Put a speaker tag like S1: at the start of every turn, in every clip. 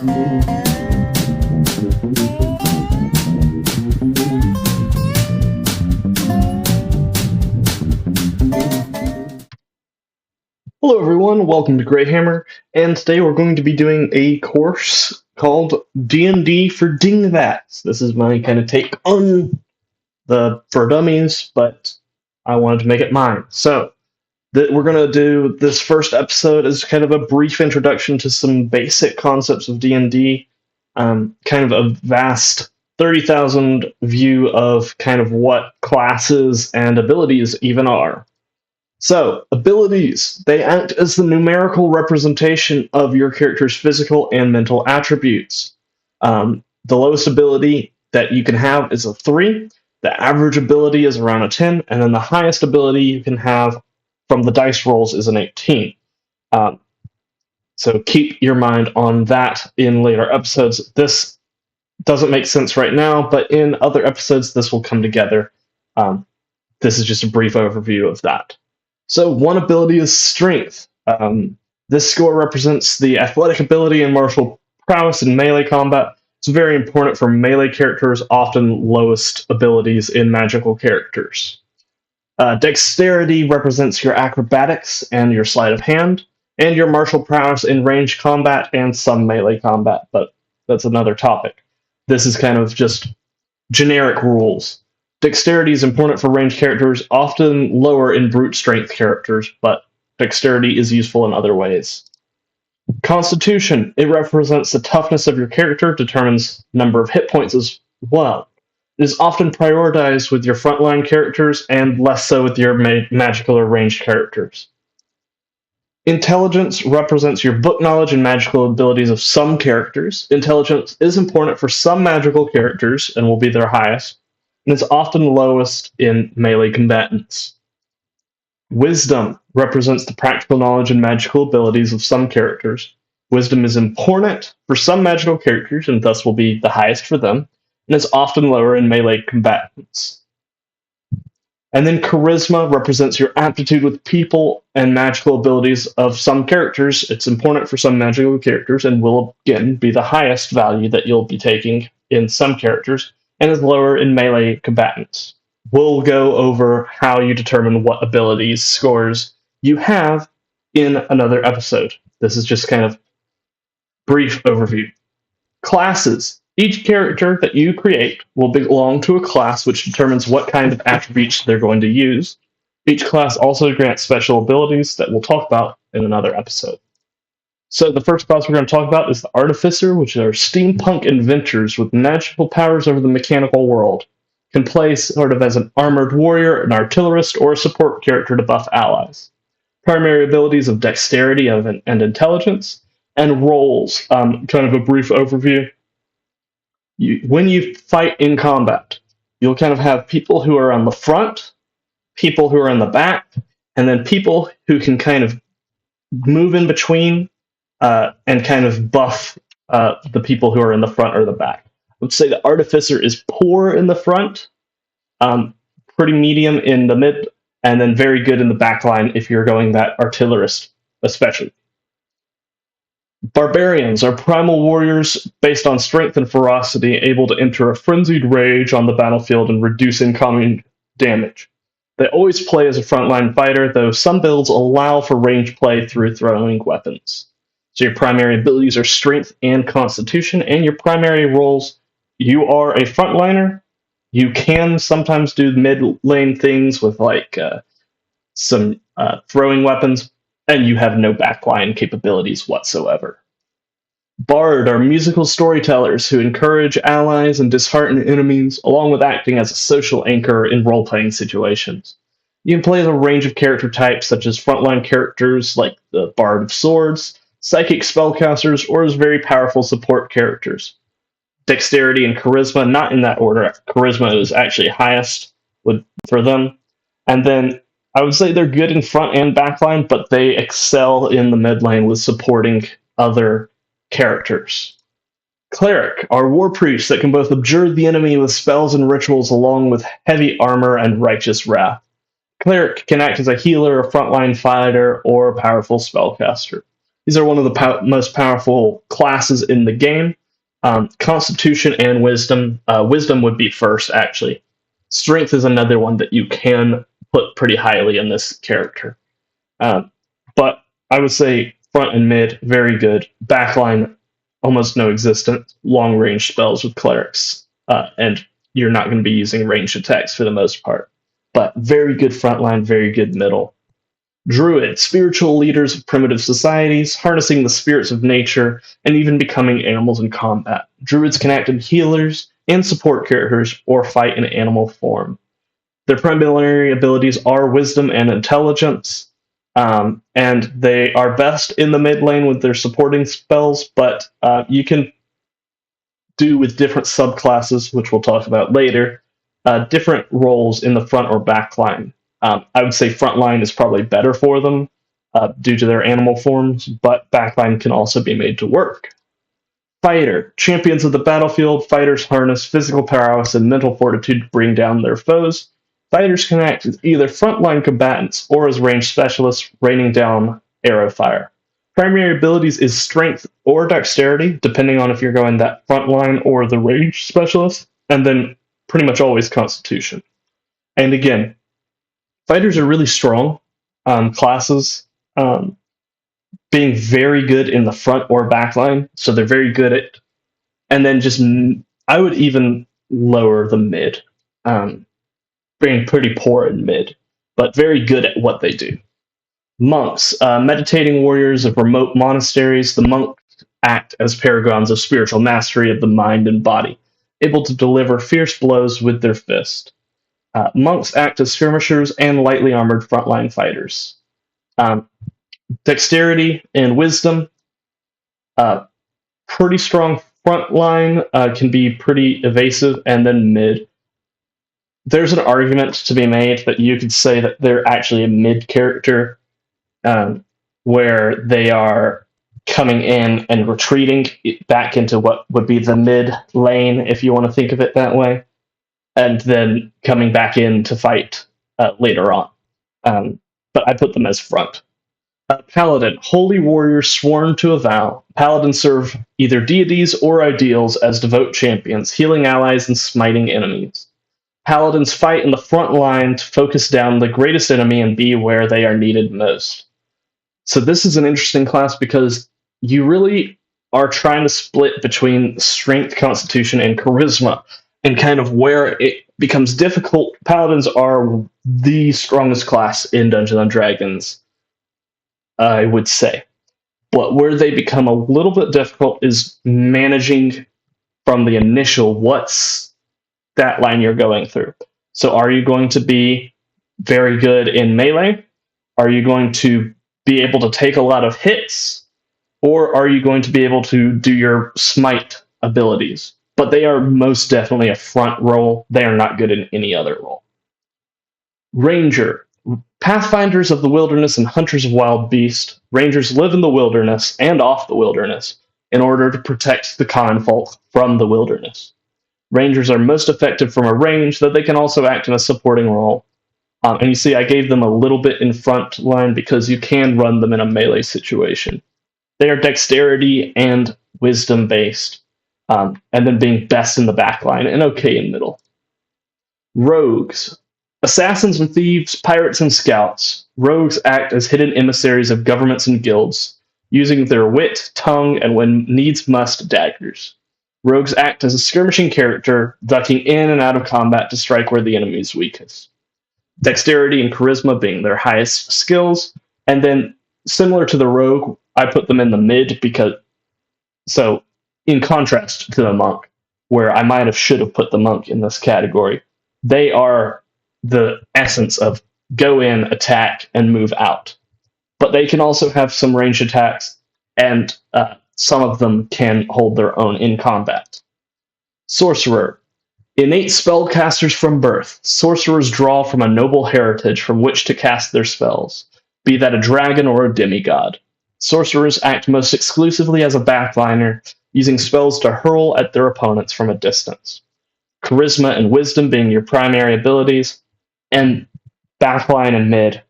S1: Hello everyone, welcome to Greyhammer, and today we're going to be doing a course called D&D for Dingbats. This is my kind of take on the for dummies, but I wanted to make it mine. So, we're going to do this first episode as kind of a brief introduction to some basic concepts of D&D, kind of a vast 30,000 view of kind of what classes and abilities even are. So, abilities. They act as the numerical representation of your character's physical and mental attributes. The lowest ability that you can have is a 3, the average ability is around a 10, and then the highest ability you can have from the dice rolls is an 18. So keep your mind on that in later episodes. This doesn't make sense right now, but in other episodes this will come together. This is just a brief overview of that. So one ability is strength. This score represents the athletic ability and martial prowess in melee combat. It's very important for melee characters, often lowest abilities in magical characters. Dexterity represents your acrobatics and your sleight of hand, and your martial prowess in ranged combat and some melee combat, but that's another topic. This is kind of just generic rules. Dexterity is important for ranged characters, often lower in brute strength characters, but dexterity is useful in other ways. Constitution. It represents the toughness of your character, determines number of hit points as well. It is often prioritized with your frontline characters and less so with your magical or ranged characters. Intelligence represents your book knowledge and magical abilities of some characters. Intelligence is important for some magical characters and will be their highest, and is often lowest in melee combatants. Wisdom represents the practical knowledge and magical abilities of some characters. Wisdom is important for some magical characters and thus will be the highest for them, and is often lower in melee combatants. And then charisma represents your aptitude with people and magical abilities of some characters. It's important for some magical characters and will again be the highest value that you'll be taking in some characters, and is lower in melee combatants. We'll go over how you determine what abilities scores you have in another episode. This is just kind of brief overview. Classes. Each character that you create will belong to a class which determines what kind of attributes they're going to use. Each class also grants special abilities that we'll talk about in another episode. So the first class we're going to talk about is the Artificer, which are steampunk inventors with magical powers over the mechanical world. Can play sort of as an armored warrior, an artillerist, or a support character to buff allies. Primary abilities of dexterity and intelligence, and roles. Kind of a brief overview. When you fight in combat, you'll kind of have people who are on the front, people who are in the back, and then people who can kind of move in between and kind of buff the people who are in the front or the back. I would say the Artificer is poor in the front, pretty medium in the mid, and then very good in the back line if you're going that artillerist, especially. Barbarians are primal warriors based on strength and ferocity, able to enter a frenzied rage on the battlefield and reduce incoming damage. They always play as a frontline fighter, though some builds allow for range play through throwing weapons. So your primary abilities are strength and constitution, and your primary roles, you are a frontliner. You can sometimes do mid-lane things with like some throwing weapons, and you have no backline capabilities whatsoever. Bard are musical storytellers who encourage allies and dishearten enemies, along with acting as a social anchor in role-playing situations. You can play as a range of character types, such as frontline characters like the Bard of Swords, psychic spellcasters, or as very powerful support characters. Dexterity and charisma, not in that order. Charisma is actually highest for them. And then I would say they're good in front and backline, but they excel in the mid lane with supporting other characters. Cleric are war priests that can both abjure the enemy with spells and rituals along with heavy armor and righteous wrath. Cleric can act as a healer, a frontline fighter, or a powerful spellcaster. These are one of the most powerful classes in the game. Constitution and Wisdom. Wisdom would be first, actually. Strength is another one that you can put pretty highly in this character. But I would say front and mid, very good. Backline, almost no existent. Long range spells with clerics. And you're not going to be using ranged attacks for the most part. But very good frontline, very good middle. Druid, spiritual leaders of primitive societies, harnessing the spirits of nature, and even becoming animals in combat. Druids can act as healers and support characters or fight in animal form. Their primary abilities are wisdom and intelligence, and they are best in the mid lane with their supporting spells, but you can do with different subclasses, which we'll talk about later, different roles in the front or back line. I would say front line is probably better for them due to their animal forms, but backline can also be made to work. Fighter, champions of the battlefield, fighters harness physical prowess and mental fortitude to bring down their foes. Fighters can act as either frontline combatants or as ranged specialists, raining down arrow fire. Primary abilities is strength or dexterity, depending on if you're going that frontline or the ranged specialist, and then pretty much always constitution. And again, fighters are really strong classes, being very good in the front or back line, so they're very good at. And then just I would even lower the mid, being pretty poor in mid, but very good at what they do. Monks, meditating warriors of remote monasteries, the monks act as paragons of spiritual mastery of the mind and body, able to deliver fierce blows with their fist. Monks act as skirmishers and lightly armored frontline fighters. Dexterity and wisdom, pretty strong frontline, can be pretty evasive, and then mid. There's an argument to be made that you could say that they're actually a mid character, where they are coming in and retreating back into what would be the mid lane, if you want to think of it that way, and then coming back in to fight later on. But I put them as front. Paladin, holy warriors sworn to a vow. Paladins serve either deities or ideals as devout champions, healing allies and smiting enemies. Paladins fight in the front line to focus down the greatest enemy and be where they are needed most. So this is an interesting class because you really are trying to split between strength, constitution, and charisma, and kind of where it becomes difficult. Paladins are the strongest class in Dungeons and Dragons, I would say. But where they become a little bit difficult is managing from the initial what's that line you're going through. So are you going to be very good in melee? Are you going to be able to take a lot of hits? Or are you going to be able to do your smite abilities? But they are most definitely a front role. They are not good in any other role. Ranger. Pathfinders of the wilderness and hunters of wild beasts, rangers live in the wilderness and off the wilderness in order to protect the common folk from the wilderness. Rangers are most effective from a range, though they can also act in a supporting role. And you see, I gave them a little bit in front line because you can run them in a melee situation. They are dexterity and wisdom based, and then being best in the back line and okay in middle. Rogues. Assassins and thieves, pirates and scouts. Rogues act as hidden emissaries of governments and guilds, using their wit, tongue, and when needs must, daggers. Rogues act as a skirmishing character, ducking in and out of combat to strike where the enemy is weakest. Dexterity and charisma being their highest skills, and then similar to the rogue, I put them in the mid because, so in contrast to the monk, where I might have should have put the monk in this category, they are the essence of go in, attack, and move out. But they can also have some ranged attacks, and some of them can hold their own in combat. Sorcerer. Innate spellcasters from birth. Sorcerers draw from a noble heritage from which to cast their spells, be that a dragon or a demigod. Sorcerers act most exclusively as a backliner, using spells to hurl at their opponents from a distance. Charisma and wisdom being your primary abilities, and backline and mid,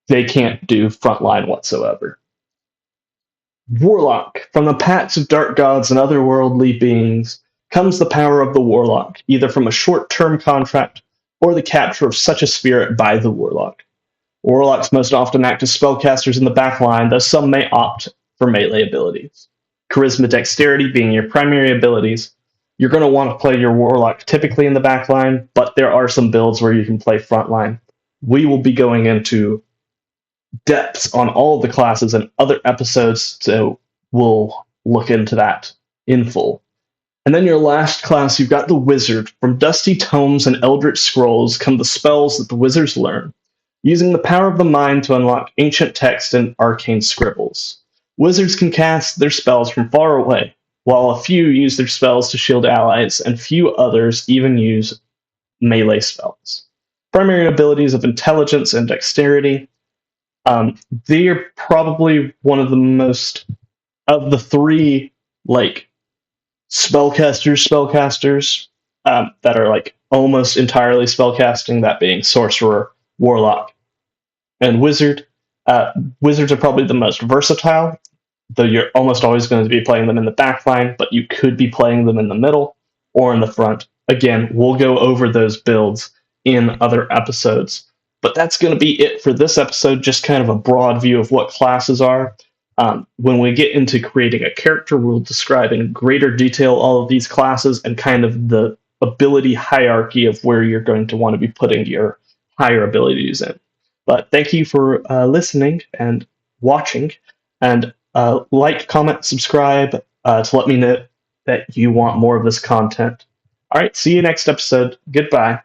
S1: they can't do frontline whatsoever. Warlock. From the pacts of dark gods and otherworldly beings comes the power of the warlock, either from a short-term contract or the capture of such a spirit by the warlock. Warlocks most often act as spellcasters in the backline, though some may opt for melee abilities. Charisma, Dexterity being your primary abilities. You're going to want to play your Warlock typically in the backline, but there are some builds where you can play frontline. We will be going into depths on all of the classes in other episodes, so we'll look into that in full. And then your last class, you've got the Wizard. From dusty tomes and eldritch scrolls come the spells that the wizards learn, using the power of the mind to unlock ancient text and arcane scribbles. Wizards can cast their spells from far away, while a few use their spells to shield allies, and few others even use melee spells. Primary abilities of Intelligence and Dexterity. They are probably one of the most, of the three, like, spellcasters that are like almost entirely spellcasting, that being sorcerer, warlock, and wizard. Wizards are probably the most versatile, though you're almost always going to be playing them in the backline, but you could be playing them in the middle or in the front. Again, we'll go over those builds in other episodes. But that's going to be it for this episode, just kind of a broad view of what classes are. When we get into creating a character, we'll describe in greater detail all of these classes and kind of the ability hierarchy of where you're going to want to be putting your higher abilities in. But thank you for listening and watching, and like, comment, subscribe to let me know that you want more of this content. All right, see you next episode. Goodbye.